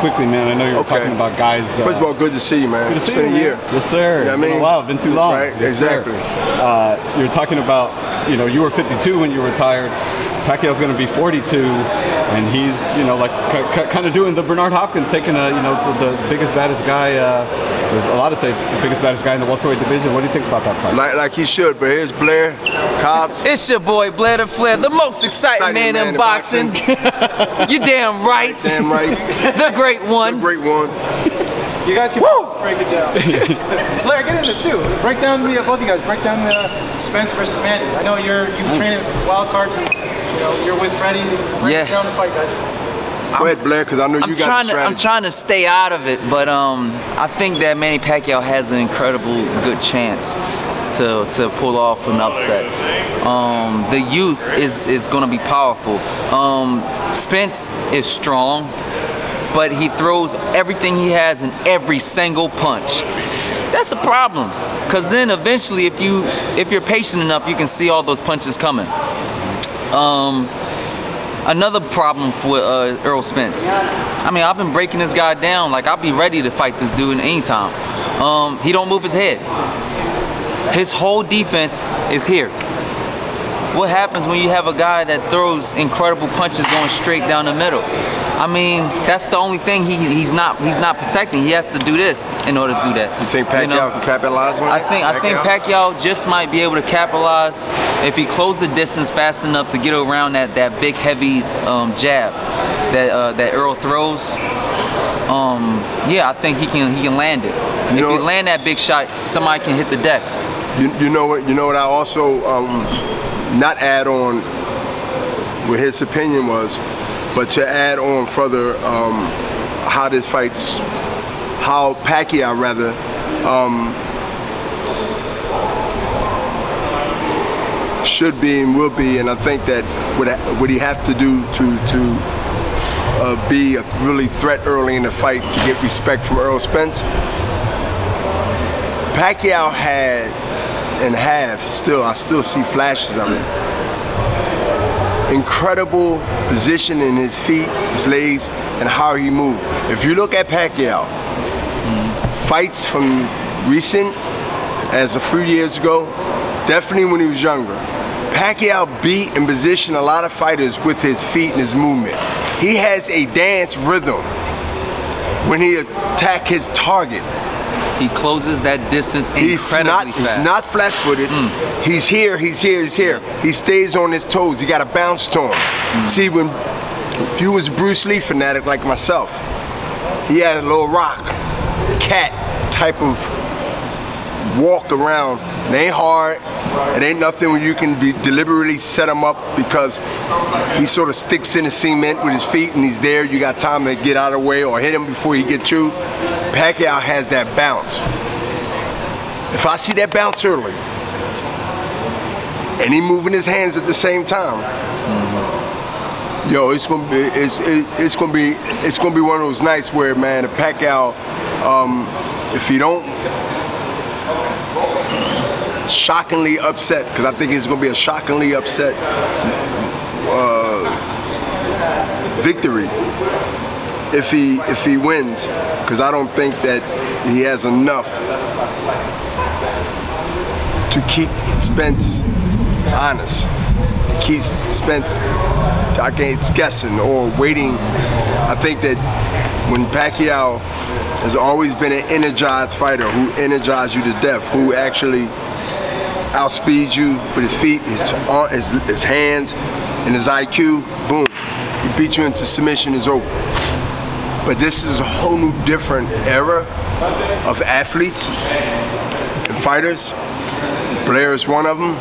quickly, man. I know you were talking about guys. First of all, good to see you, man. Good to see you, It's been a year. Yes, sir. You know what I mean? Wow, been too long. Right, yes, exactly. You were talking about, you know, you were 52 when you retired. Pacquiao's going to be 42, and he's, you know, like kind of doing the Bernard Hopkins, taking a, you know, the biggest, baddest guy. There's a lot to say the biggest, baddest guy in the welterweight division. What do you think about that fight? Like he should, but here's Blair Cobbs. It's your boy Blair the Flair, the most exciting man in boxing. You damn right. Damn right. The great one. The great one. You guys can break it down. Blair, get into this too. Break down the both of you guys. Break down the Spence versus Manny. I know you've trained at Wild Card. You know, you're with Freddie. Break down the fight, guys. Go ahead, Blair, because I know you got the strategy. I'm trying to stay out of it, but I think that Manny Pacquiao has an incredible good chance to pull off an upset. The youth is going to be powerful. Spence is strong, but he throws everything he has in every single punch. That's a problem, because then eventually, if you're patient enough, you can see all those punches coming. Another problem with Errol Spence. I mean, I've been breaking this guy down. Like, I'll be ready to fight this dude anytime. He don't move his head. His whole defense is here. What happens when you have a guy that throws incredible punches going straight down the middle? I mean, that's the only thing he's not protecting. He has to do this in order to do that. You think Pacquiao can capitalize on that? I think Pacquiao just might be able to capitalize if he closed the distance fast enough to get around that big heavy jab that Errol throws. Yeah, I think he can land it. If he land that big shot, somebody can hit the deck. You know what I also not add on what his opinion was, but to add on further how this fight's, how Pacquiao rather should be and will be, and I think that what he have to do to be a really threat early in the fight to get respect from Errol Spence. Pacquiao had and have still, I still see flashes of it. Incredible position in his feet, his legs, and how he moved. If you look at Pacquiao, fights from recent, as a few years ago, definitely when he was younger, Pacquiao beat and positioned a lot of fighters with his feet and his movement. He has a dance rhythm when he attacks his target. He closes that distance incredibly fast. He's not flat-footed. He's here, he's here, he's here. He stays on his toes. He got a bounce to him. See, if you was a Bruce Lee fanatic like myself, he had a little rock, cat type of walk around. It ain't hard. It ain't nothing where you can be deliberately set him up because he sort of sticks in the cement with his feet and he's there. You got time to get out of the way or hit him before he gets you. Pacquiao has that bounce. If I see that bounce early and he moving his hands at the same time, yo, it's gonna be one of those nights where, man, Pacquiao, if he don't shockingly upset, because I think it's going to be a shockingly upset victory if he wins, because I don't think that he has enough to keep Spence honest. To keep Spence, I guess, guessing or waiting. I think that when Pacquiao has always been an energized fighter who energizes you to death, who actually outspeeds you with his feet, his hands, and his IQ, boom. He beats you into submission, is over. But this is a whole new different era of athletes and fighters. Blair is one of them.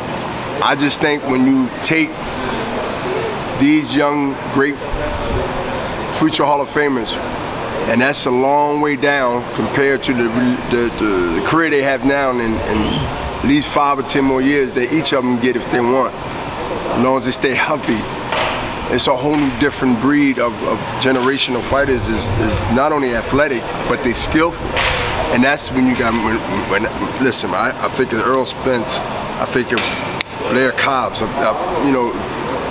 I just think when you take these young, great future Hall of Famers, and that's a long way down compared to the career they have now, and at least 5 or 10 more years that each of them get if they want, as long as they stay healthy. It's a whole new different breed of generational fighters. Is not only athletic, but they skillful. And that's when you got, listen, I think of Errol Spence, I think of Blair Cobbs, you know,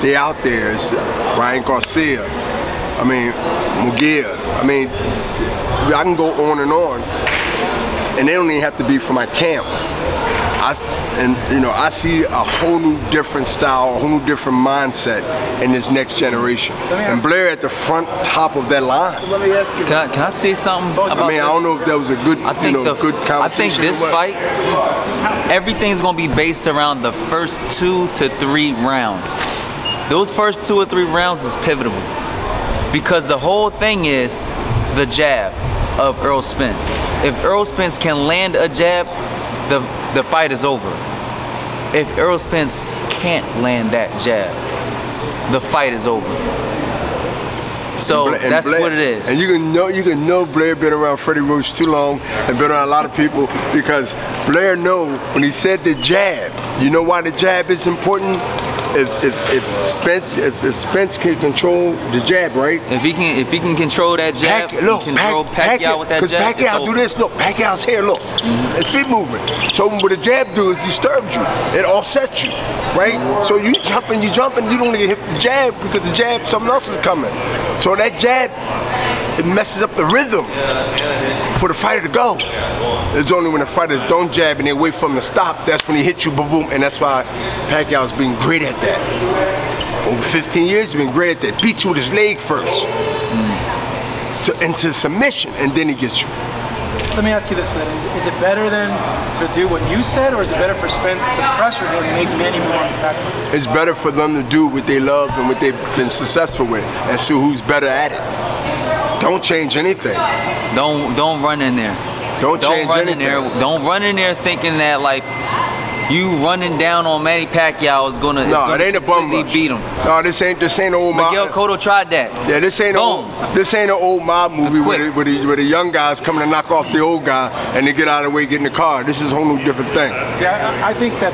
they out there. It's Ryan Garcia, I mean, Mugia. I mean, I can go on, and they don't even have to be from my camp. I see a whole new different style, a whole new different mindset in this next generation. And Blair at the front top of that line. Let me ask you. Can I say something about I mean, I don't know if that was a good, good conversation. I think this fight, everything's gonna be based around the first 2 to 3 rounds. Those first 2 or 3 rounds is pivotal because the whole thing is the jab of Errol Spence. If Errol Spence can land a jab, the fight is over. If Errol Spence can't land that jab, the fight is over. So that's Blair, what it is. And you can know Blair been around Freddie Roach too long and been around a lot of people because Blair know when he said the jab. You know why the jab is important? If Spence can control the jab, right? If he can control that jab, control Pacquiao with that jab. Because Pacquiao do this. Look, Pacquiao's here. Look, it's feet movement. So what the jab do is disturbs you. It offsets you, right? So you jumping, you don't even hit the jab because the jab, something else is coming. So that jab, it messes up the rhythm for the fighter to go. It's only when the fighters don't jab and they wait for him to stop, that's when he hits you, boom, boom, and that's why Pacquiao's been great at that. Over 15 years, he's been great at that. Beat you with his legs first, into submission, and then he gets you. Let me ask you this then, is it better then to do what you said, or is it better for Spence to pressure him and make Manny move on his back foot? It's better for them to do what they love and what they've been successful with, and see who's better at it. Don't change anything. Don't run in there. Don't change anything. Don't run in there thinking that like you running down on Manny Pacquiao is gonna it ain't a bum rush. Beat him. No, this ain't old mob. Miguel Cotto tried that. Yeah, this ain't an old mob movie where the young guys coming to knock off the old guy and they get out of the way, get in the car. This is a whole new different thing. Yeah, I think that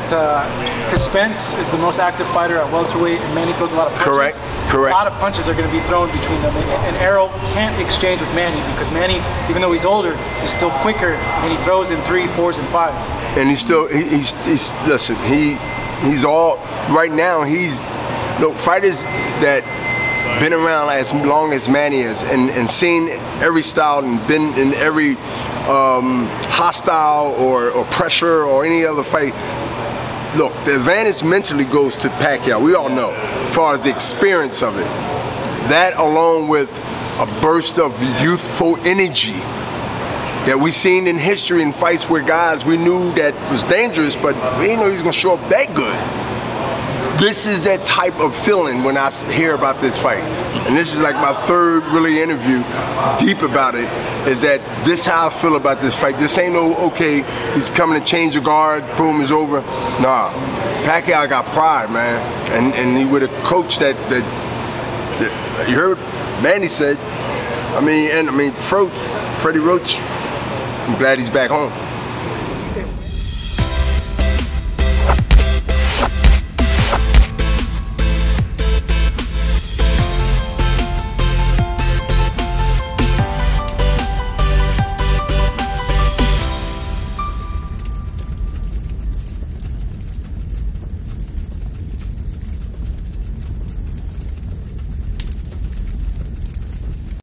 because Spence is the most active fighter at welterweight, and Manny throws a lot of punches. Correct. A lot of punches are going to be thrown between them, and Errol can't exchange with Manny because Manny, even though he's older, is still quicker, and he throws in 3s, 4s, and 5s. And listen, he's all right now. Fighters that been around as long as Manny is and seen every style and been in every hostile or pressure or any other fight. Look, the advantage mentally goes to Pacquiao. We all know, as far as the experience of it. That along with a burst of youthful energy that we seen in history in fights where guys we knew that was dangerous, but we didn't know he was gonna show up that good. This is that type of feeling when I hear about this fight. And this is like my 3rd really interview deep about it, is that this is how I feel about this fight. This ain't no, okay, he's coming to change the guard, boom, it's over. Nah, Pacquiao got pride, man. And he with a coach that you heard Manny said, Freddie Roach, I'm glad he's back home.